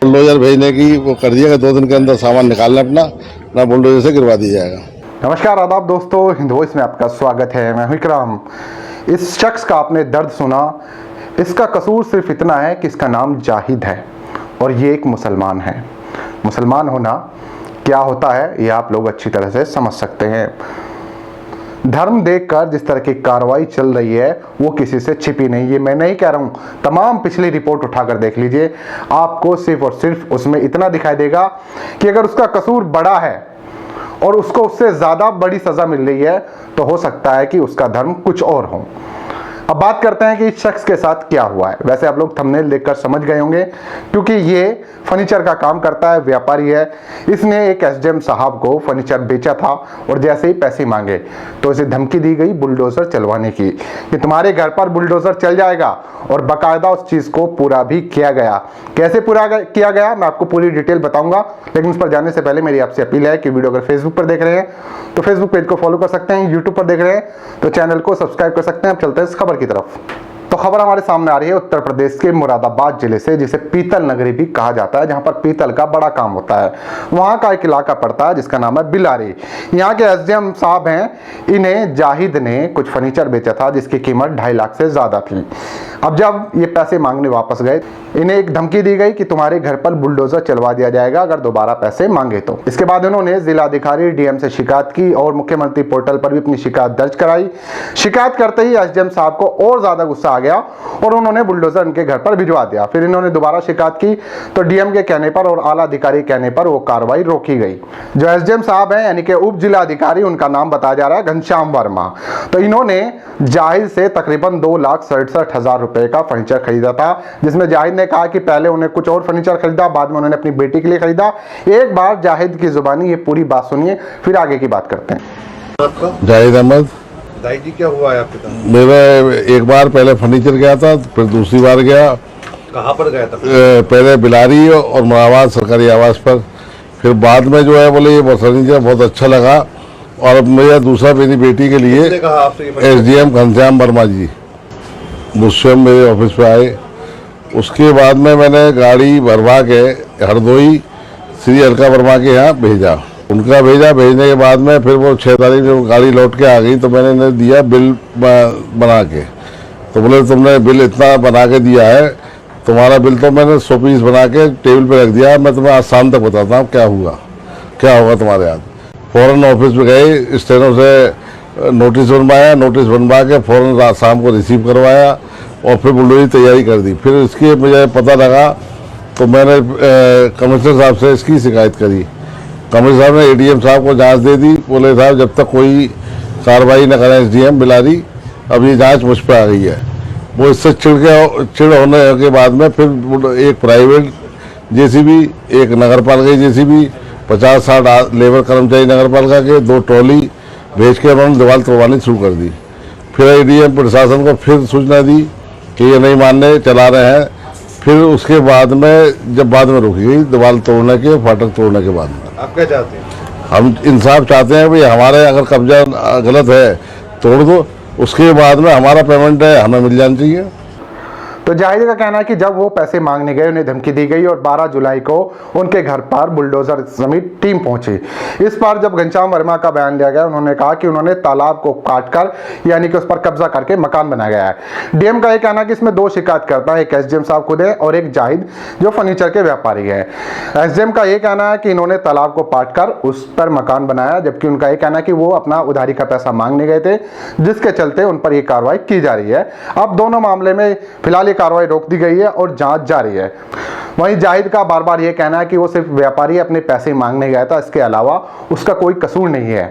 Bulldozer भेजने की वो कर दिया कि 2 दिन के अंदर सामान निकालना अपना ना बुलडोजर से गिरवा दिया जाएगा। नमस्कार आदाब दोस्तों, हिंद वॉइस में आपका स्वागत है। मैं हूं इकराम। इस शख्स का आपने दर्द सुना। इसका कसूर सिर्फ इतना है कि इसका नाम जाहिद है और ये एक मुसलमान है। मुसलमान होना क्या होता है ये आप लोग अच्छी तरह से समझ सकते हैं। धर्म देखकर जिस तरह की कार्रवाई चल रही है वो किसी से छिपी नहीं। ये मैं नहीं कह रहा हूँ, तमाम पिछली रिपोर्ट उठाकर देख लीजिए, आपको सिर्फ और सिर्फ उसमें इतना दिखाई देगा कि अगर उसका कसूर बड़ा है और उसको उससे ज्यादा बड़ी सजा मिल रही है तो हो सकता है कि उसका धर्म कुछ और हो। अब बात करते हैं कि इस शख्स के साथ क्या हुआ है। वैसे आप लोग थंबनेल देखकर समझ गए होंगे क्योंकि ये फर्नीचर का काम करता है, व्यापारी है। इसने एक एसडीएम साहब को फर्नीचर बेचा था और जैसे ही पैसे मांगे तो इसे धमकी दी गई बुलडोजर चलवाने की कि तुम्हारे घर पर बुलडोजर चल जाएगा, और बाकायदा उस चीज को पूरा भी किया गया। कैसे पूरा किया गया मैं आपको पूरी डिटेल बताऊंगा, लेकिन उस पर जाने से पहले मेरी आपसे अपील है कि वीडियो अगर फेसबुक पर देख रहे हैं तो फेसबुक पेज को फॉलो कर सकते हैं, यूट्यूब पर देख रहे हैं तो चैनल को सब्सक्राइब कर सकते हैं। अब चलते हैं इस खबर की तरफ। तो खबर हमारे सामने आ रही है उत्तर प्रदेश के मुरादाबाद जिले से, जिसे पीतल नगरी भी कहा जाता है, जहां पर पीतल का बड़ा काम होता है। वहां का एक इलाका पड़ता है जिसका नाम है बिलारी। यहाँ के एसडीएम साहब हैं, इन्हें जाहिद ने कुछ फर्नीचर बेचा था जिसकी कीमत 2.5 लाख से ज्यादा थी। अब जब ये पैसे मांगने वापस गए, इन्हें एक धमकी दी गई कि तुम्हारे घर पर बुलडोजर चलवा दिया जाएगा अगर दोबारा पैसे मांगे तो। इसके बाद इन्होंने जिलाधिकारी डीएम से शिकायत की और मुख्यमंत्री पोर्टल पर भी अपनी शिकायत दर्ज कराई। शिकायत करते ही एसडीएम साहब को और ज्यादा गुस्सा आ गया और उन्होंने बुलडोजर इनके घर पर भिजवा दिया। फिर इन्होंने दोबारा शिकायत की तो डीएम के कहने पर और आला अधिकारी कहने पर वो कार्रवाई रोकी गई। जो एसडीएम साहब हैं यानी कि उप जिलाधिकारी, उनका नाम बताया जा रहा है घनश्याम वर्मा, तो इन्होंने जाहिद से तकरीबन 2,67,000 रुपए का फर्नीचर खरीदा था, जिसमें जाहिद ने कहा कि पहले उन्हें कुछ और फर्नीचर खरीदा, बाद में उन्होंने अपनी बेटी के लिए खरीदा। एक बार जाहिद की जुबानी ये पूरी बात सुनिए, फिर आगे की बात करते हैं। जाहिद अहमद। दाई जी क्या हुआ है आपके साथ? मेरा एक बार पहले फर्नीचर गया था, फिर दूसरी बार गया। कहाँ पर गया था? पहले बिलारी और मुरादाबाद सरकारी आवास पर, फिर बाद में जो है बोले ये फर्नीचर बहुत अच्छा लगा, और अब मेरा दूसरा मेरी बेटी के लिए किसने कहा आपसे ये? एसडीएम घनश्याम वर्मा जी मुझसे मेरे ऑफिस पे आए। उसके बाद में मैंने गाड़ी भरवा के हरदोई श्री अलका वर्मा के यहाँ भेजा। भेजने के बाद में फिर वो 6 तारीख में गाड़ी लौट के आ गई तो मैंने इन्हें दिया बिल बना के। तो बोले तुमने बिल इतना बना के दिया है, तुम्हारा बिल तो मैंने 100 पीस बना के टेबल पे रख दिया, मैं तुम्हें आज शाम तक बताता हूँ क्या होगा तुम्हारे हाथ। फौरन ऑफिस में गए, स्टेनो से नोटिस बनवा के फौरन शाम को रिसीव करवाया और फिर बुलडोजर तैयारी कर दी। फिर इसकी मुझे पता लगा तो मैंने कमिश्नर साहब से इसकी शिकायत करी। कमिश्नर साहब ने एडीएम साहब को जांच दे दी। बोले साहब जब तक कोई कार्रवाई न करें एसडीएम बिलारी, अब ये जांच मुझ पर आ गई है। वो इससे चिड़ होने के बाद में फिर एक प्राइवेट जेसीबी, एक नगर पालिका जेसीबी, 50-60 लेबर कर्मचारी नगर पालिका के, 2 ट्रॉली भेज के उन्होंने दीवार तोड़वानी शुरू कर दी। फिर एडीएम प्रशासन को फिर सूचना दी कि ये नहीं मानने चला रहे हैं। फिर उसके बाद में जब बाद में रुकी गई दीवार तोड़ने के, फाटक तोड़ने के बाद में। आप क्या चाहते हैं? हम इंसाफ चाहते हैं भाई, हमारे अगर कब्जा गलत है तोड़ दो, उसके बाद में हमारा पेमेंट है हमें मिल जाना चाहिए। तो जाहिद का कहना है कि जब वो पैसे मांगने गए उन्हें धमकी दी गई और 12 जुलाई को उनके घर पर बुलडोजर समेत टीम पहुंची। इस बार जब घनश्याम वर्मा का बयान लिया गया, उन्होंने कहा कि उन्होंने तालाब को काटकर यानी कि उस पर कब्जा करके मकान बनाया गया है। डीएम का यह कहना है कि इसमें 2 शिकायतकर्ता, एक एसडीएम साहब खुद है और एक जाहिद जो फर्नीचर के व्यापारी है। एसडीएम का यह कहना है कि इन्होंने तालाब को काटकर उस पर मकान बनाया, जबकि उनका यह कहना है कि वो अपना उधारी का पैसा मांगने गए थे, जिसके चलते उन पर यह कार्रवाई की जा रही है। अब दोनों मामले में फिलहाल कार्रवाई रोक दी गई है और जांच जारी है। वहीं जाहिद का बार बार यह कहना है कि वो सिर्फ व्यापारी अपने पैसे मांगने गया था, इसके अलावा उसका कोई कसूर नहीं है।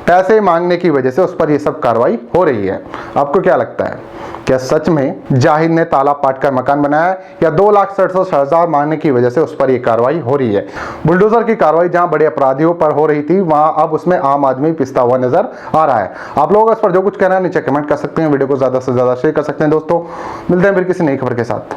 पैसे मांगने की वजह से उस पर यह सब कार्रवाई हो रही है। आपको क्या लगता है, क्या सच में जाहिद ने ताला पाटकर मकान बनाया या 2,67,000 मांगने की वजह से उस पर यह कार्रवाई हो रही है? बुलडोजर की कार्रवाई जहां बड़े अपराधियों पर हो रही थी, वहां अब उसमें आम आदमी पिसता हुआ नजर आ रहा है। आप लोग इस पर जो कुछ कहना है नीचे कमेंट कर सकते हैं, वीडियो को ज्यादा से ज्यादा शेयर कर सकते हैं। दोस्तों मिलते हैं फिर किसी नई खबर के साथ।